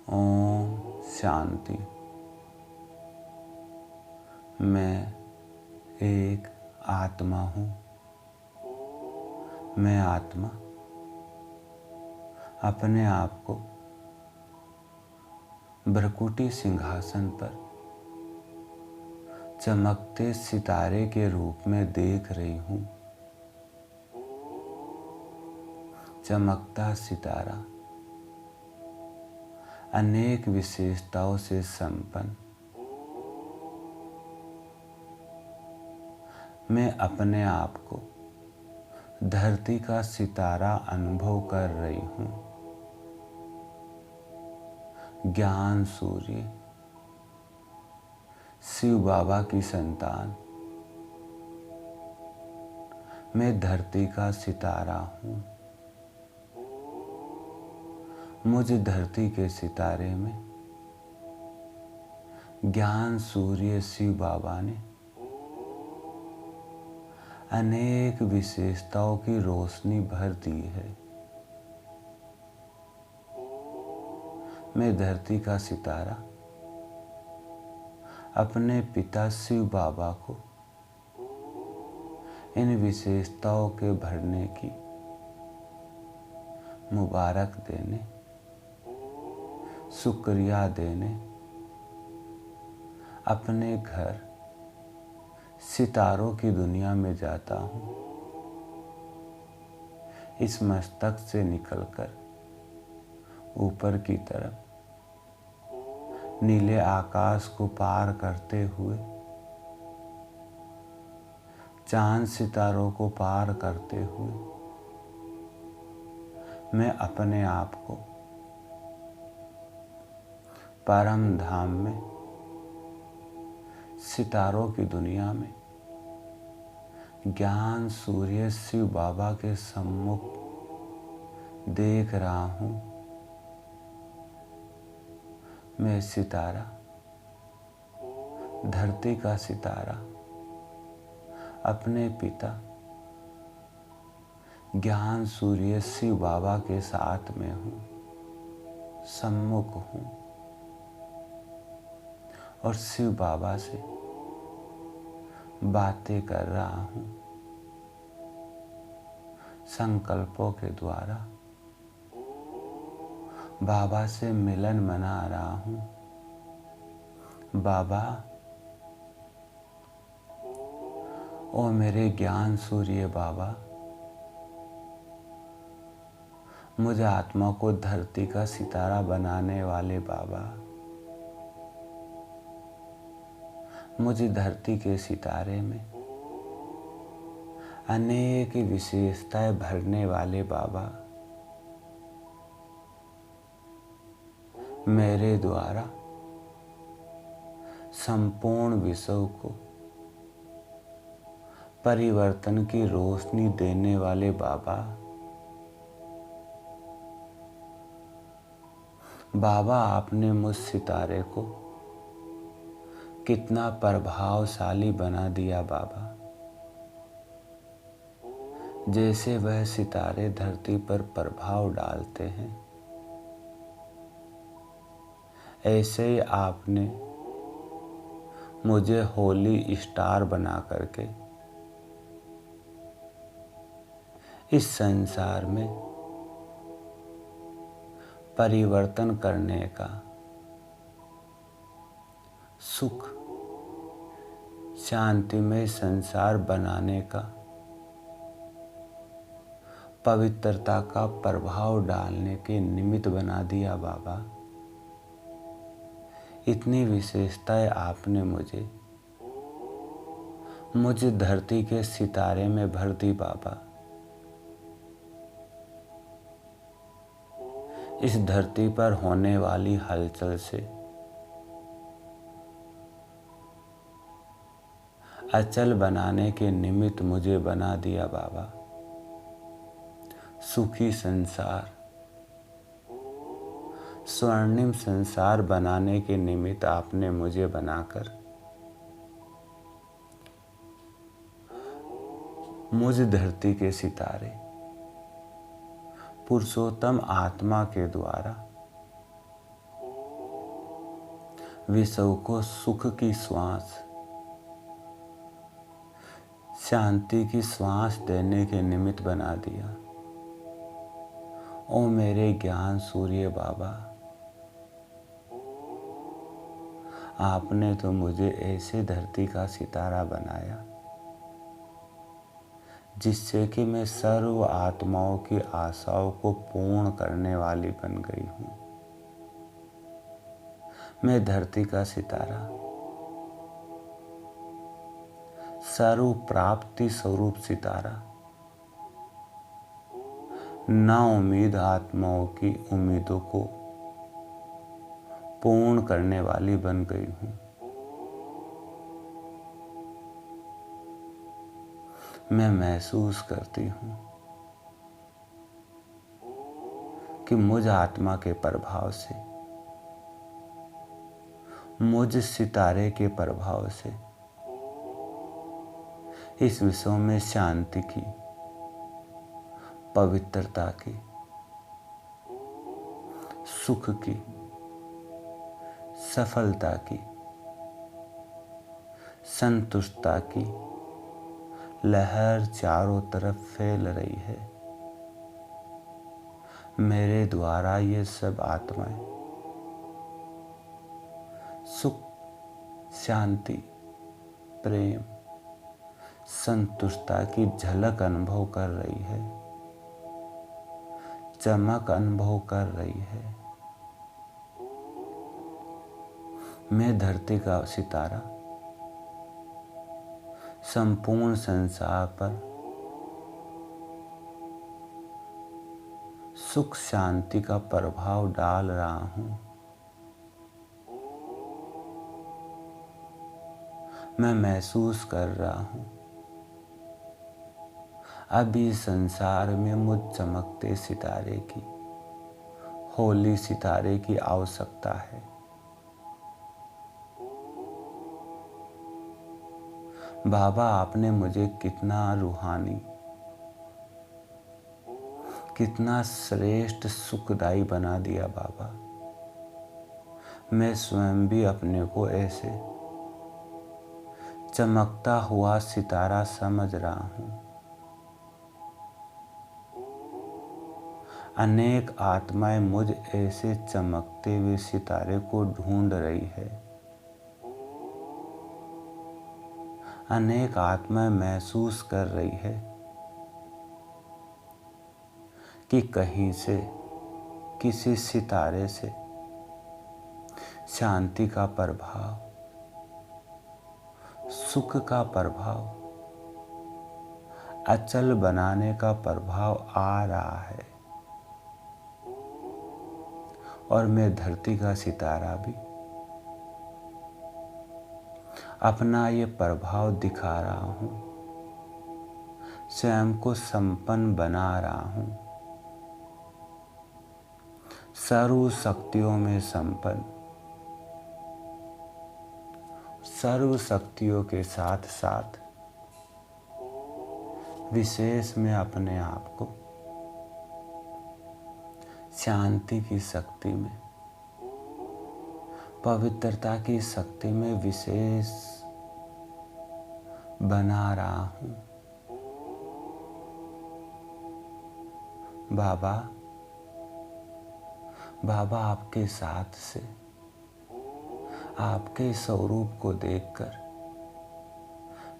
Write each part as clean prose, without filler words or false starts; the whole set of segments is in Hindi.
ओम शांति। मैं एक आत्मा हूँ। मैं आत्मा अपने आप को भ्रकुटी सिंहासन पर चमकते सितारे के रूप में देख रही हूँ। चमकता सितारा अनेक विशेषताओं से संपन्न। मैं अपने आप को धरती का सितारा अनुभव कर रही हूँ। ज्ञान सूर्य, शिव बाबा की संतान। मैं धरती का सितारा हूँ। मुझ धरती के सितारे में ज्ञान सूर्य शिव बाबा ने अनेक विशेषताओं की रोशनी भर दी है। मैं धरती का सितारा अपने पिता शिव बाबा को इन विशेषताओं के भरने की मुबारक देने, शुक्रिया देने अपने घर सितारों की दुनिया में जाता हूँ। इस मस्तक से निकलकर ऊपर की तरफ नीले आकाश को पार करते हुए, चांद सितारों को पार करते हुए, मैं अपने आप को परम धाम में सितारों की दुनिया में ज्ञान सूर्य शिव बाबा के सम्मुख देख रहा हूँ। मैं सितारा, धरती का सितारा अपने पिता ज्ञान सूर्य शिव बाबा के साथ में हूँ, सम्मुख हूँ और शिव बाबा से बातें कर रहा हूँ। संकल्पों के द्वारा बाबा से मिलन मना रहा हूँ। बाबा, ओ मेरे ज्ञान सूर्य बाबा, मुझे आत्मा को धरती का सितारा बनाने वाले बाबा, मुझे धरती के सितारे में अनेक विशेषताएं भरने वाले बाबा, मेरे द्वारा संपूर्ण विश्व को परिवर्तन की रोशनी देने वाले बाबा, बाबा आपने मुझ सितारे को कितना प्रभावशाली बना दिया बाबा। जैसे वह सितारे धरती पर प्रभाव डालते हैं, ऐसे ही आपने मुझे होली स्टार बना करके इस संसार में परिवर्तन करने का, सुख शांतिमय संसार बनाने का, पवित्रता का प्रभाव डालने के निमित्त बना दिया बाबा। इतनी विशेषताएं आपने मुझे धरती के सितारे में भर दी बाबा। इस धरती पर होने वाली हलचल से अचल बनाने के निमित्त मुझे बना दिया बाबा। सुखी संसार, स्वर्णिम संसार बनाने के निमित्त आपने मुझे बनाकर मुझ धरती के सितारे पुरुषोत्तम आत्मा के द्वारा विश्व को सुख की श्वास, शांति की श्वास देने के निमित्त बना दिया। ओ मेरे ज्ञान सूर्य बाबा, आपने तो मुझे ऐसे धरती का सितारा बनाया जिससे कि मैं सर्व आत्माओं की आशाओं को पूर्ण करने वाली बन गई हूँ। मैं धरती का सितारा, सर्व प्राप्ति स्वरूप सितारा, ना उम्मीद आत्माओं की उम्मीदों को पूर्ण करने वाली बन गई हूँ। मैं महसूस करती हूँ कि मुझ आत्मा के प्रभाव से, मुझ सितारे के प्रभाव से इस विश्व में शांति की, पवित्रता की, सुख की, सफलता की, संतुष्टता की लहर चारों तरफ फैल रही है। मेरे द्वारा ये सब आत्माएं सुख, शांति, प्रेम, संतुष्टता की झलक अनुभव कर रही है, चमक अनुभव कर रही है। मैं धरती का सितारा संपूर्ण संसार पर सुख शांति का प्रभाव डाल रहा हूँ। मैं महसूस कर रहा हूँ अभी संसार में मुझ चमकते सितारे की, होली सितारे की आवश्यकता है। बाबा, आपने मुझे कितना रूहानी, कितना श्रेष्ठ सुखदाई बना दिया बाबा। मैं स्वयं भी अपने को ऐसे चमकता हुआ सितारा समझ रहा हूँ। अनेक आत्माएं मुझ ऐसे चमकते हुए सितारे को ढूंढ रही है। अनेक आत्माएं महसूस कर रही है कि कहीं से, किसी सितारे से शांति का प्रभाव, सुख का प्रभाव, अचल बनाने का प्रभाव आ रहा है। और मैं धरती का सितारा भी अपना ये प्रभाव दिखा रहा हूँ, स्वयं को संपन्न बना रहा हूँ, सर्व शक्तियों में संपन्न, सर्व शक्तियों के साथ साथ विशेष में अपने आप को शांति की शक्ति में, पवित्रता की शक्ति में विशेष बना रहा हूँ। बाबा, बाबा आपके साथ से, आपके स्वरूप को देखकर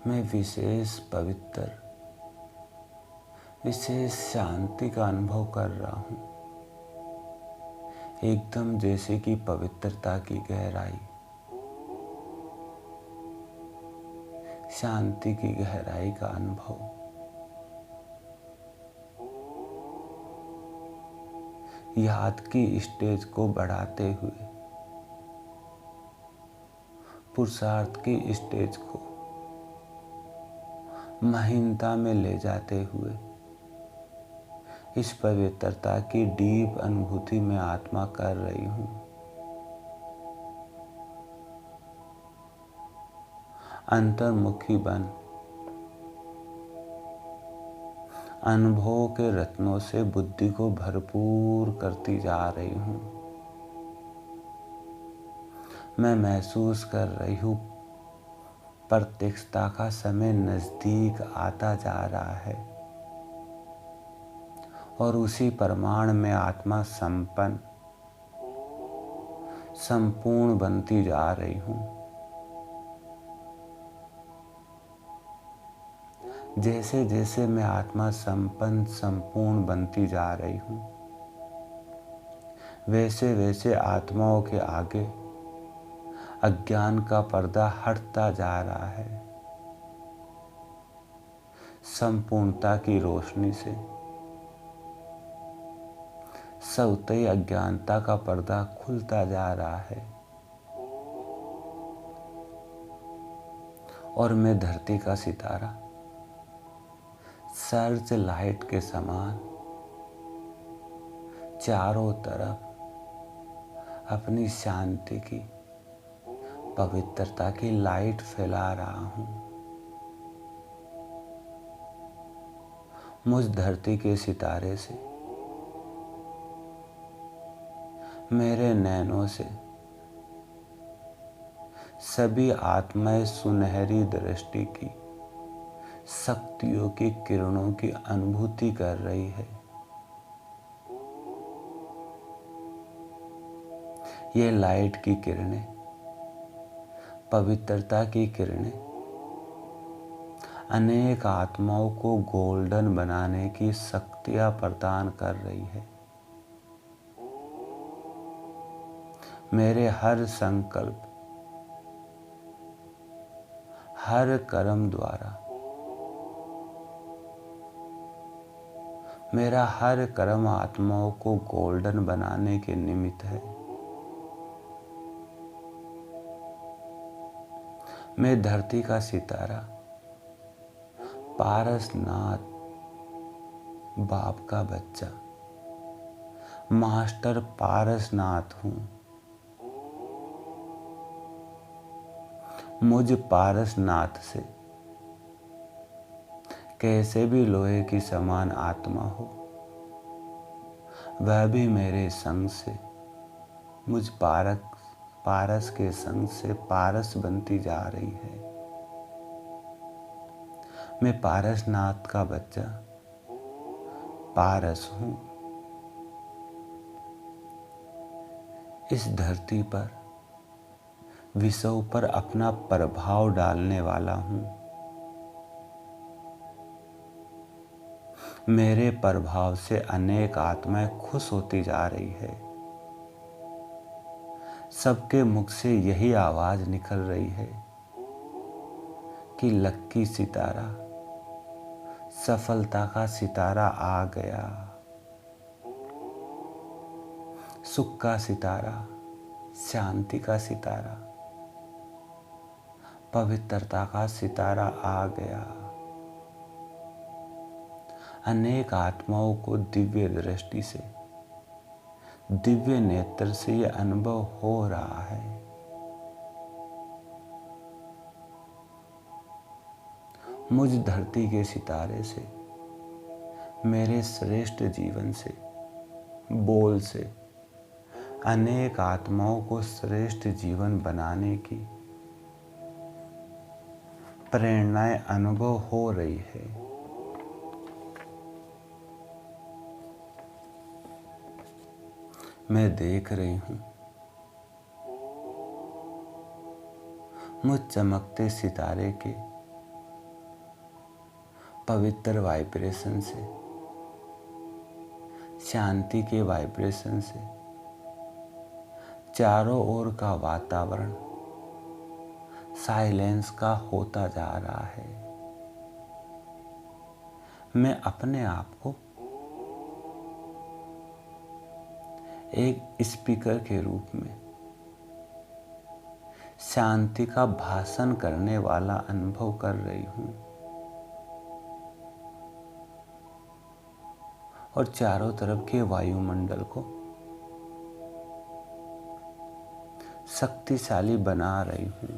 मैं विशेष पवित्र, विशेष शांति का अनुभव कर रहा हूँ। एकदम जैसे कि पवित्रता की गहराई, शांति की गहराई का अनुभव। याद की स्टेज को बढ़ाते हुए, पुरुषार्थ की स्टेज को महीनता में ले जाते हुए इस पवित्रता की डीप अनुभूति में आत्मा कर रही हूँ। अंतर्मुखी बन अनुभव के रत्नों से बुद्धि को भरपूर करती जा रही हूँ। मैं महसूस कर रही हूँ प्रत्यक्षता का समय नजदीक आता जा रहा है और उसी प्रमाण में आत्मा संपूर्ण बनती जा रही हूँ। जैसे जैसे मैं आत्मा संपूर्ण बनती जा रही हूँ, वैसे वैसे आत्माओं के आगे अज्ञान का पर्दा हटता जा रहा है। संपूर्णता की रोशनी से स्वतः अज्ञानता का पर्दा खुलता जा रहा है और मैं धरती का सितारा सर्च लाइट के समान चारों तरफ अपनी शांति की, पवित्रता की लाइट फैला रहा हूं। मुझ धरती के सितारे से, मेरे नैनों से सभी आत्माएं सुनहरी दृष्टि की, शक्तियों की किरणों की अनुभूति कर रही है। ये लाइट की किरणें, पवित्रता की किरणें अनेक आत्माओं को गोल्डन बनाने की शक्तियां प्रदान कर रही है। मेरे हर संकल्प, हर कर्म द्वारा, मेरा हर कर्म आत्माओं को गोल्डन बनाने के निमित्त है। मैं धरती का सितारा पारसनाथ बाप का बच्चा मास्टर पारसनाथ हूं। मुझ पारसनाथ से कैसे भी लोहे की समान आत्मा हो, वह भी मेरे संग से, मुझ पारस के संग से पारस बनती जा रही है। मैं पारसनाथ का बच्चा पारस हूं। इस धरती पर विश्व पर अपना प्रभाव डालने वाला हूं। मेरे प्रभाव से अनेक आत्माएं खुश होती जा रही है। सबके मुख से यही आवाज निकल रही है कि लक्की सितारा, सफलता का सितारा आ गया। सुख का सितारा, शांति का सितारा, पवित्रता का सितारा आ गया। अनेक आत्माओं को दिव्य दृष्टि से, दिव्य नेत्र से यह अनुभव हो रहा है। मुझ धरती के सितारे से, मेरे श्रेष्ठ जीवन से, बोल से अनेक आत्माओं को श्रेष्ठ जीवन बनाने की प्रेरणाएं अनुभव हो रही है। मैं देख रही हूं मुझ चमकते सितारे के पवित्र वाइब्रेशन से, शांति के वाइब्रेशन से चारों ओर का वातावरण साइलेंस का होता जा रहा है। मैं अपने आप को एक स्पीकर के रूप में शांति का भाषण करने वाला अनुभव कर रही हूं और चारों तरफ के वायुमंडल को शक्तिशाली बना रही हूं,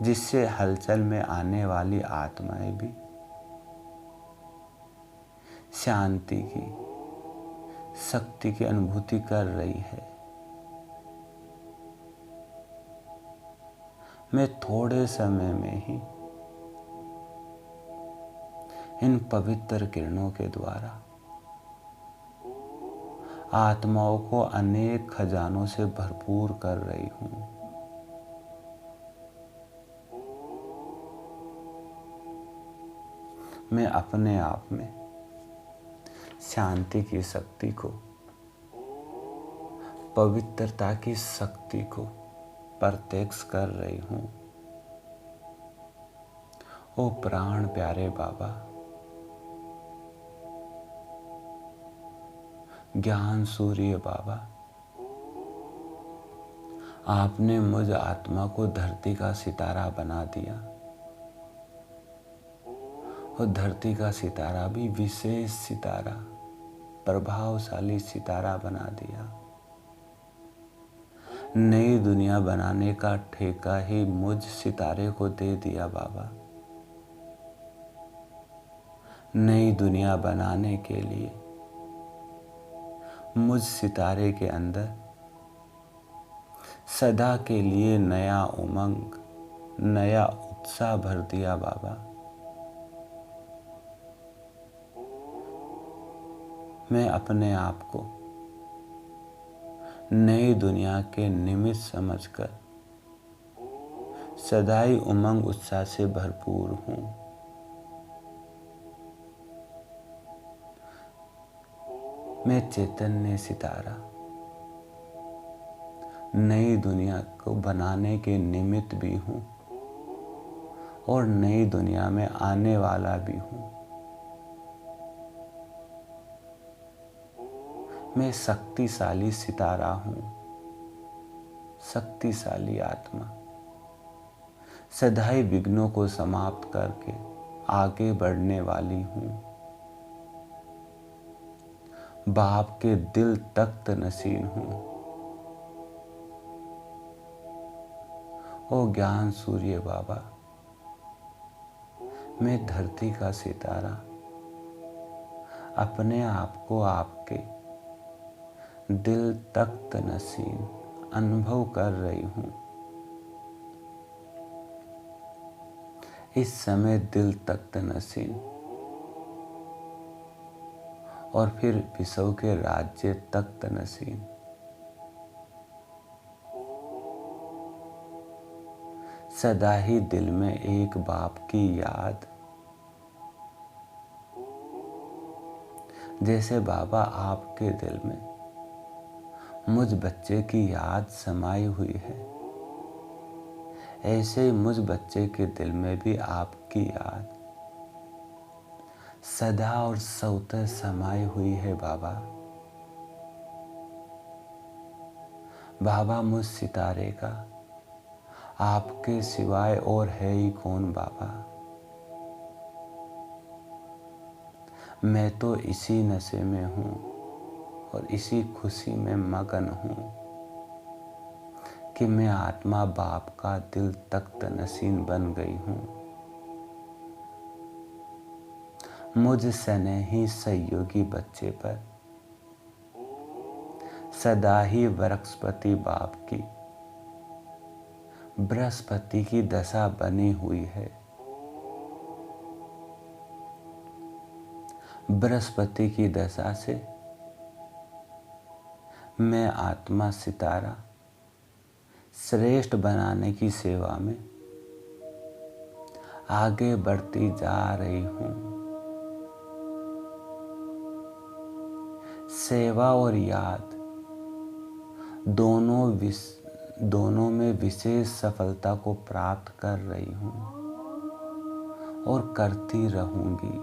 जिससे हलचल में आने वाली आत्माएं भी शांति की, शक्ति की अनुभूति कर रही है। मैं थोड़े समय में ही इन पवित्र किरणों के द्वारा आत्माओं को अनेक खजानों से भरपूर कर रही हूं। मैं अपने आप में शांति की शक्ति को, पवित्रता की शक्ति को प्रत्यक्ष कर रही हूं। ओ प्राण प्यारे बाबा, ज्ञान सूर्य बाबा, आपने मुझ आत्मा को धरती का सितारा बना दिया और धरती का सितारा भी विशेष सितारा, प्रभावशाली सितारा बना दिया। नई दुनिया बनाने का ठेका ही मुझ सितारे को दे दिया बाबा। नई दुनिया बनाने के लिए मुझ सितारे के अंदर सदा के लिए नया उमंग, नया उत्साह भर दिया बाबा। मैं अपने आप को नई दुनिया के निमित्त समझकर सदा ही उमंग उत्साह से भरपूर हूं। मैं चैतन्य सितारा नई दुनिया को बनाने के निमित्त भी हूं और नई दुनिया में आने वाला भी हूं। मैं शक्तिशाली सितारा हूं, शक्तिशाली आत्मा, सदा ही विघ्नों को समाप्त करके आगे बढ़ने वाली हूं। बाप के दिल तख्त नशीन हूं। ओ ज्ञान सूर्य बाबा, मैं धरती का सितारा अपने आप को आपके दिल तख्त नशीन अनुभव कर रही हूं। इस समय दिल तख्त नशीन और फिर विश्व के राज्य तख्त नशीन। सदा ही दिल में एक बाप की याद, जैसे बाबा आपके दिल में मुझ बच्चे की याद समाई हुई है, ऐसे ही मुझ बच्चे के दिल में भी आपकी याद सदा और स्वतः समाई हुई है बाबा। बाबा, मुझ सितारे का आपके सिवाय और है ही कौन बाबा। मैं तो इसी नशे में हूं और इसी खुशी में मगन हूं कि मैं आत्मा बाप का दिल तख्त नशीन बन गई हूं। मुझ स्नेही सहयोगी बच्चे पर सदा ही बृहस्पति बाप की, बृहस्पति की दशा बनी हुई है। बृहस्पति की दशा से मैं आत्मा सितारा श्रेष्ठ बनाने की सेवा में आगे बढ़ती जा रही हूं। सेवा और याद दोनों में विशेष सफलता को प्राप्त कर रही हूं और करती रहूंगी।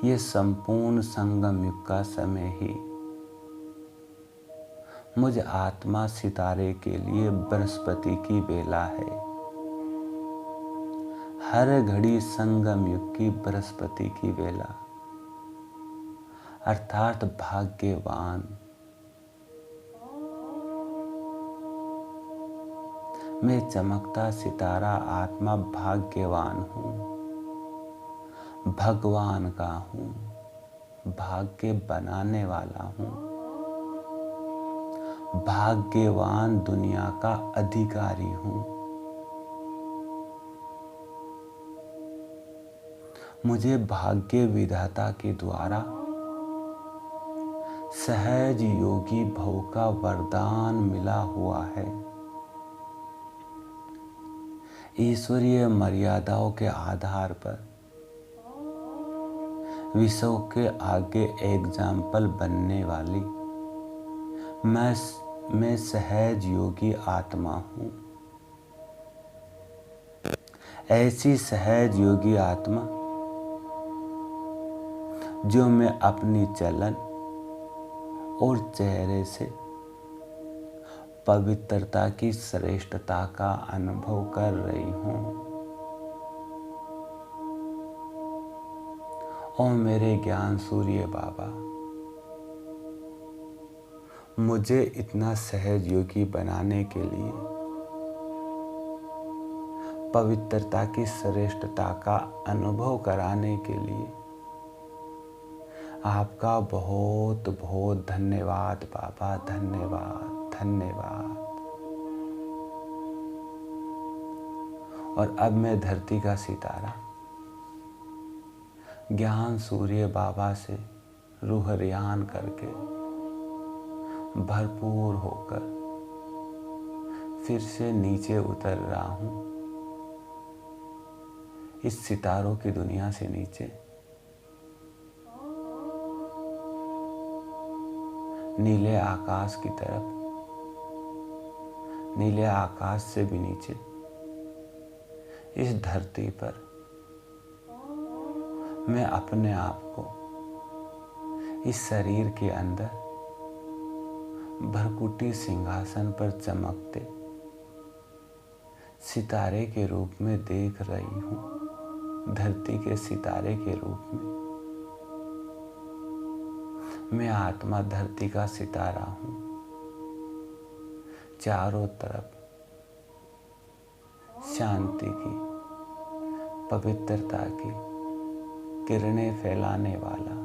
ये संपूर्ण संगम युग का समय ही मुझ आत्मा सितारे के लिए बृहस्पति की बेला है। हर घड़ी संगम युग की बृहस्पति की बेला, अर्थात भाग्यवान। मैं चमकता सितारा आत्मा भाग्यवान हूं, भगवान का हूं, भाग्य बनाने वाला हूं। भाग्यवान दुनिया का अधिकारी हूं। मुझे भाग्य विधाता के द्वारा सहज योगी भव का वरदान मिला हुआ है। ईश्वरीय मर्यादाओं के आधार पर विश्व के आगे एग्जाम्पल बनने वाली मैं सहज योगी आत्मा हूं। ऐसी सहज योगी आत्मा जो मैं अपनी चलन और चेहरे से पवित्रता की श्रेष्ठता का अनुभव कर रही हूं। ओ मेरे ज्ञान सूर्य बाबा, मुझे इतना सहज योगी बनाने के लिए, पवित्रता की श्रेष्ठता का अनुभव कराने के लिए आपका बहुत बहुत धन्यवाद बाबा, धन्यवाद धन्यवाद। और अब मैं धरती का सितारा ज्ञान सूर्य बाबा से रूह रियान करके भरपूर होकर फिर से नीचे उतर रहा हूं, इस सितारों की दुनिया से नीचे, नीले आकाश की तरफ, नीले आकाश से भी नीचे इस धरती पर मैं अपने आप को इस शरीर के अंदर भरकुटी सिंहासन पर चमकते सितारे के रूप में देख रही हूं। धरती के सितारे के रूप में मैं आत्मा धरती का सितारा हूं। चारों तरफ शांति की, पवित्रता की किरणें फैलाने वाला,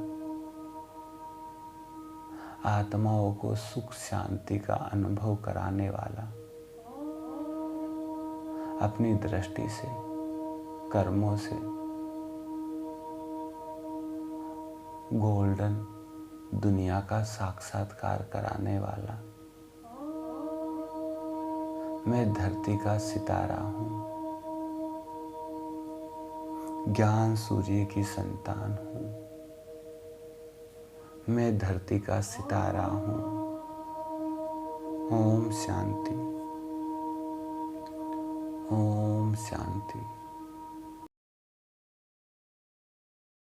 आत्माओं को सुख शांति का अनुभव कराने वाला, अपनी दृष्टि से, कर्मों से गोल्डन दुनिया का साक्षात्कार कराने वाला मैं धरती का सितारा हूं। ज्ञान सूर्य की संतान हूं। मैं धरती का सितारा हूं। ओम शांति, ओम शांति।